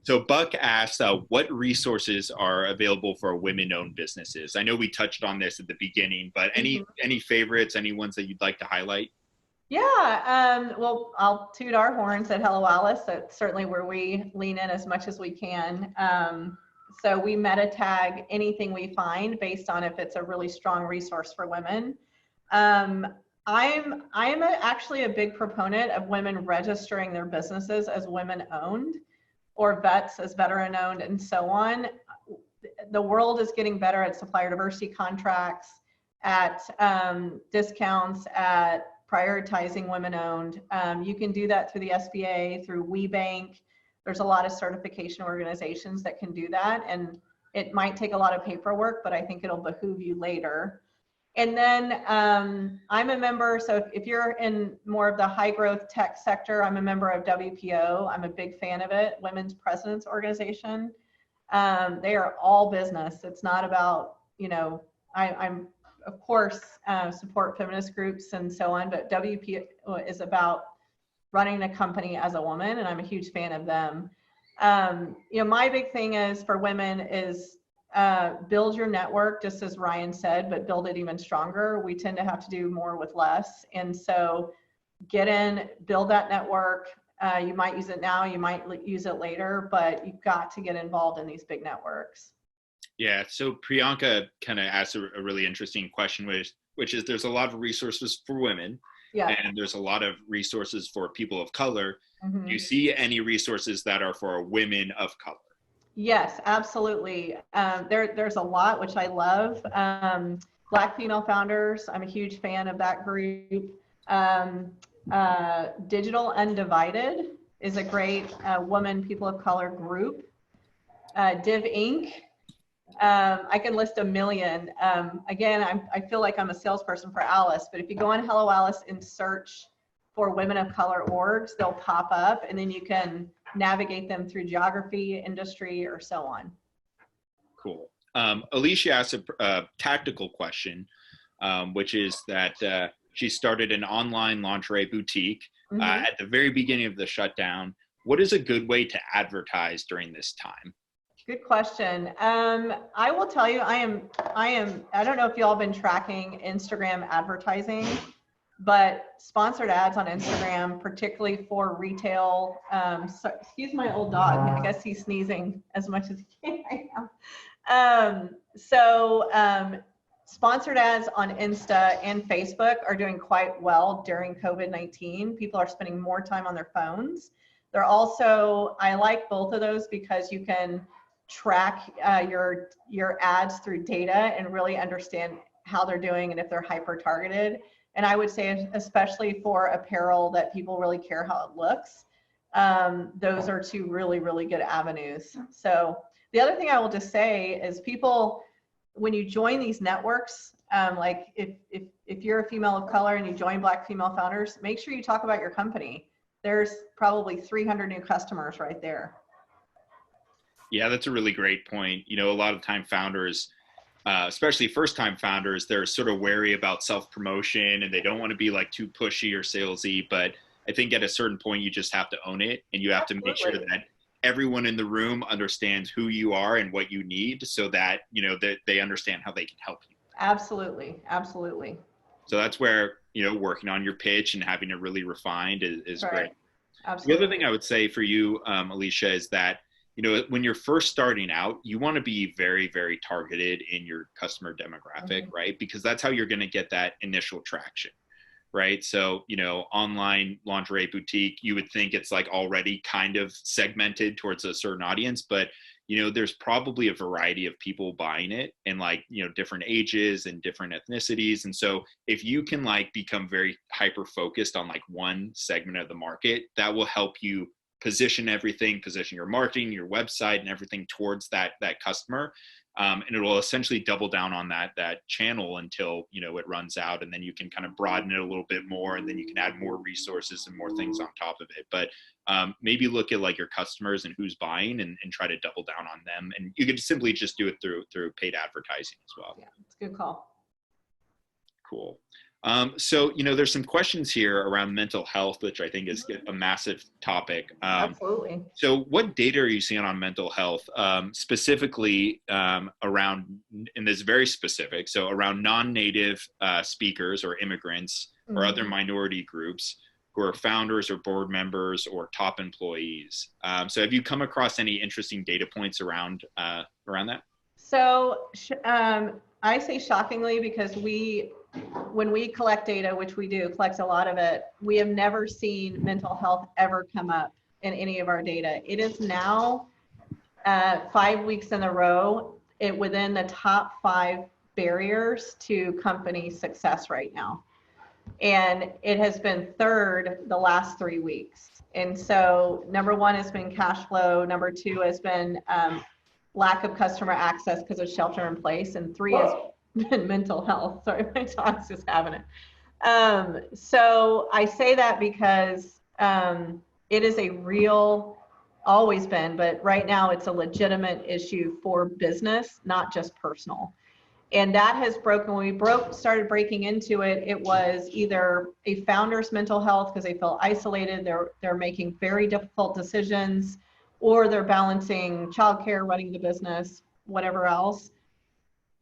So Buck asked, what resources are available for women-owned businesses? I know we touched on this at the beginning, but any favorites, any ones that you'd like to highlight? Yeah, well, I'll toot our horns at Hello Alice. That's certainly where we lean in as much as we can. So we meta tag anything we find based on if it's a really strong resource for women. I'm actually a big proponent of women registering their businesses as women owned or vets as veteran owned and so on. The world is getting better at supplier diversity contracts, at discounts, at prioritizing women owned. You can do that through the SBA, through WeBank. There's a lot of certification organizations that can do that. And it might take a lot of paperwork, but I think it'll behoove you later. And then I'm a member, so if you're in more of the high growth tech sector, I'm a member of WPO. I'm a big fan of it, Women's Presidents Organization. They are all business. It's not about, I'm of course support feminist groups and so on, but WPO is about running a company as a woman, and I'm a huge fan of them. My big thing is for women is build your network, just as Ryan said, but build it even stronger. We tend to have to do more with less. And so get in, build that network. You might use it now, you might use it later, but you've got to get involved in these big networks. Yeah, so Priyanka kind of asked a really interesting question, which is there's a lot of resources for women, and there's a lot of resources for people of color. Mm-hmm. Do you see any resources that are for women of color? Yes, absolutely. There's a lot, which I love. Black female founders, I'm a huge fan of that group. Digital Undivided is a great woman, people of color group. Div Inc. I can list a million. Again, I feel like I'm a salesperson for Alice, but if you go on Hello Alice and search for women of color orgs, they'll pop up, and then you can navigate them through geography, industry, or so on. Cool. Alicia asked a tactical question, which is that she started an online lingerie boutique at the very beginning of the shutdown. What is a good way to advertise during this time? Good question. I will tell you, I don't know if y'all been tracking Instagram advertising, but sponsored ads on Instagram, particularly for retail. So, excuse my old dog. I guess he's sneezing as much as he can right now. Sponsored ads on Insta and Facebook are doing quite well during COVID-19. People are spending more time on their phones. They're also, I like both of those because you can track your ads through data and really understand how they're doing and if they're hyper targeted. And I would say, especially for apparel that people really care how it looks, those are two really, really good avenues. So the other thing I will just say is people, when you join these networks, like if you're a female of color and you join Black female founders, make sure you talk about your company. There's probably 300 new customers right there. Yeah, that's a really great point. A lot of time founders, especially first-time founders, they're sort of wary about self-promotion and they don't want to be like too pushy or salesy. But I think at a certain point, you just have to own it, and you have to make sure Absolutely. that everyone in the room understands who you are and what you need, so that that they understand how they can help you. Absolutely. Absolutely. So that's where working on your pitch and having it really refined is great. Right. The other thing Absolutely. I would say for you, Alicia, is that when you're first starting out, you want to be very, very targeted in your customer demographic, Mhm. right? Because that's how you're going to get that initial traction, right? So, online lingerie boutique, you would think it's like already kind of segmented towards a certain audience, but there's probably a variety of people buying it, and like, different ages and different ethnicities. And so if you can like become very hyper focused on like one segment of the market, that will help you position your marketing, your website, and everything towards that customer. And it will essentially double down on that channel until it runs out, and then you can kind of broaden it a little bit more, and then you can add more resources and more things on top of it. But maybe look at like your customers and who's buying, and try to double down on them. And you could simply just do it through paid advertising as well. Yeah, it's a good call. Cool. So, there's some questions here around mental health, which I think is a massive topic. Absolutely. So what data are you seeing on mental health, specifically around, and this is very specific, so around non-native speakers or immigrants or other Mhm. minority groups who are founders or board members or top employees? So have you come across any interesting data points around that? So I say shockingly because when we collect data, which we do, collects a lot of it, we have never seen mental health ever come up in any of our data. It is now 5 weeks in a row within the top 5 barriers to company success right now. And it has been third the last 3 weeks. And so number one has been cash flow. Number two has been lack of customer access because of shelter in place. And three has been mental health. Sorry, my dog's just having it. So I say that because it is a real, always been, but right now it's a legitimate issue for business, not just personal. And that has broken, when we started breaking into it, it was either a founder's mental health because they feel isolated, they're making very difficult decisions, or they're balancing childcare, running the business, whatever else.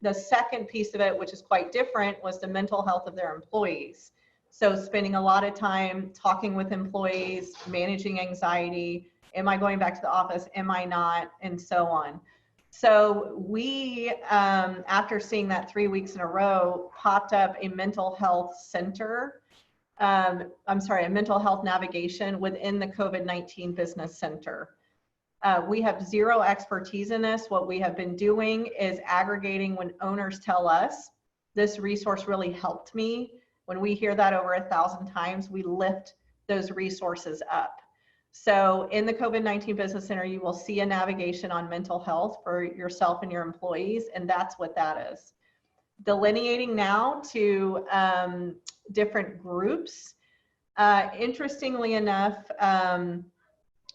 The second piece of it, which is quite different, was the mental health of their employees. So spending a lot of time talking with employees, managing anxiety. Am I going back to the office? Am I not? And so on. So we, after seeing that 3 weeks in a row, popped up a mental health center. A mental health navigation within the COVID-19 Business Center. We have zero expertise in this. What we have been doing is aggregating when owners tell us, this resource really helped me. When we hear that over 1,000 times, we lift those resources up. So in the COVID-19 Business Center, you will see a navigation on mental health for yourself and your employees, and that's what that is. Delineating now to different groups. Interestingly enough,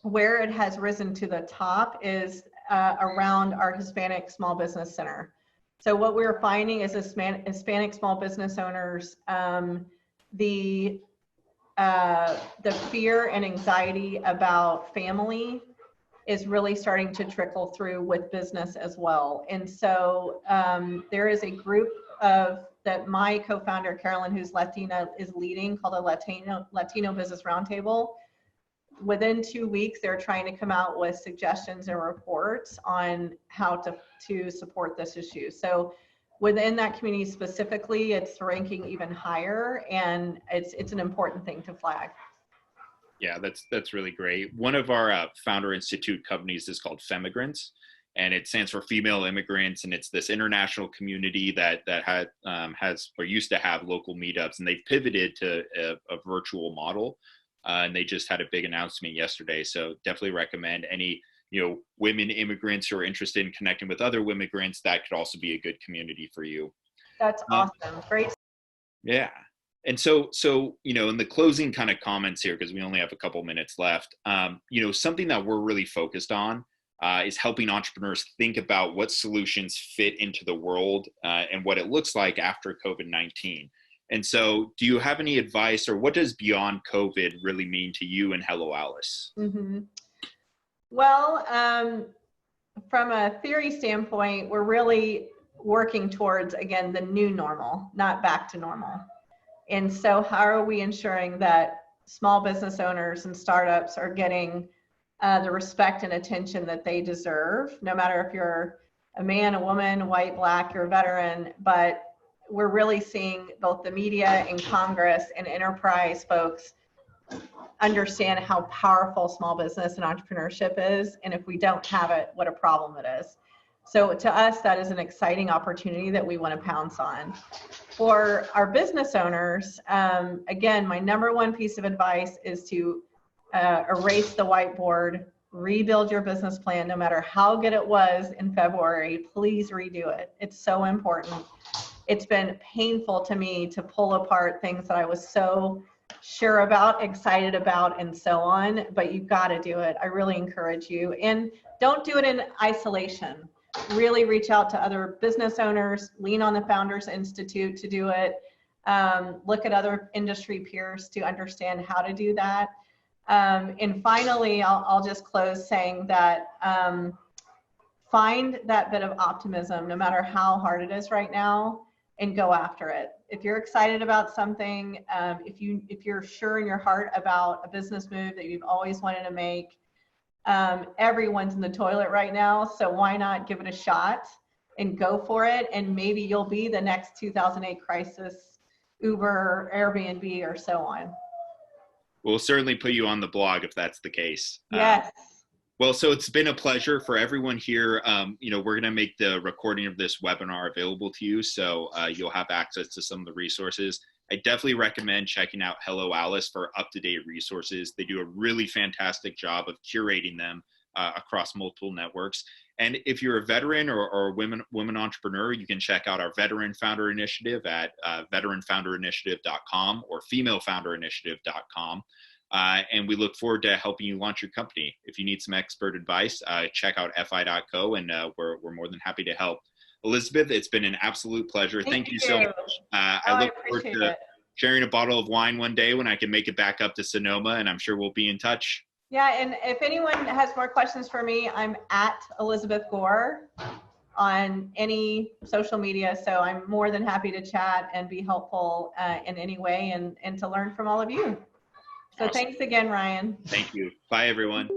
where it has risen to the top is around our Hispanic Small Business Center. So what we're finding is Hispanic small business owners, the fear and anxiety about family is really starting to trickle through with business as well. And so there is a group that my co-founder, Carolyn, who's Latina, is leading, called a Latino Business Roundtable. Within 2 weeks, they're trying to come out with suggestions and reports on how to support this issue. So within that community specifically, it's ranking even higher, and it's an important thing to flag. Yeah, that's really great. One of our Founder Institute companies is called Femigrants, and it stands for female immigrants. And it's this international community that has or used to have local meetups, and they've pivoted to a virtual model. And they just had a big announcement yesterday. So definitely recommend any women immigrants who are interested in connecting with other immigrants. That could also be a good community for you. That's awesome. Great. Yeah. And so, in the closing kind of comments here, because we only have a couple minutes left, something that we're really focused on is helping entrepreneurs think about what solutions fit into the world and what it looks like after COVID-19. And so do you have any advice, or what does beyond COVID really mean to you and Hello Alice? Mm-hmm. Well, from a theory standpoint, we're really working towards, again, the new normal, not back to normal. And so how are we ensuring that small business owners and startups are getting the respect and attention that they deserve, no matter if you're a man, a woman, white, black, you're a veteran? But we're really seeing both the media and Congress and enterprise folks understand how powerful small business and entrepreneurship is. And if we don't have it, what a problem it is. So to us, that is an exciting opportunity that we want to pounce on. For our business owners, again, my number one piece of advice is to erase the whiteboard, rebuild your business plan. No matter how good it was in February, please redo it. It's so important. It's been painful to me to pull apart things that I was so sure about, excited about, and so on, but you've got to do it. I really encourage you. And don't do it in isolation. Really reach out to other business owners, lean on the Founders Institute to do it. Look at other industry peers to understand how to do that. And finally, I'll just close saying that find that bit of optimism, no matter how hard it is right now, and go after it. If you're excited about something, if you're sure in your heart about a business move that you've always wanted to make, everyone's in the toilet right now, so why not give it a shot and go for it? And maybe you'll be the next 2008 crisis, Uber, Airbnb, or so on. We'll certainly put you on the blog if that's the case. Yes. Well, so it's been a pleasure for everyone here. We're going to make the recording of this webinar available to you, so you'll have access to some of the resources. I definitely recommend checking out Hello Alice for up-to-date resources. They do a really fantastic job of curating them across multiple networks. And if you're a veteran or a women entrepreneur, you can check out our Veteran Founder Initiative at veteranfounderinitiative.com or femalefounderinitiative.com. And we look forward to helping you launch your company. If you need some expert advice, check out fi.co, and we're more than happy to help. Elizabeth, it's been an absolute pleasure. Thank you so much. I look forward to sharing a bottle of wine one day when I can make it back up to Sonoma, and I'm sure we'll be in touch. Yeah, and if anyone has more questions for me, I'm at Elizabeth Gore on any social media, so I'm more than happy to chat and be helpful in any way and to learn from all of you. So awesome. Thanks again, Ryan. Thank you. Bye, everyone.